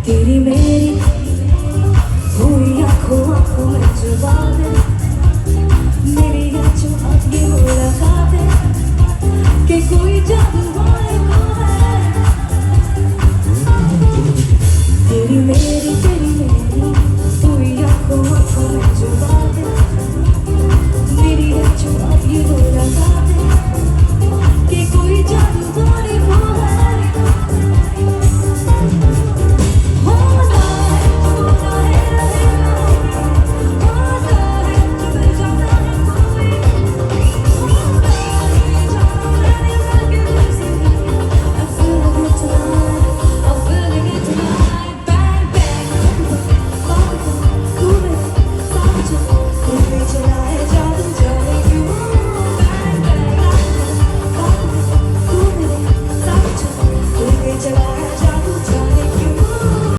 तेरी मेरी हुई आंखों आंखों में जो बात है, मेरी आंखों आंखों मुलाकात है कि कोई जादू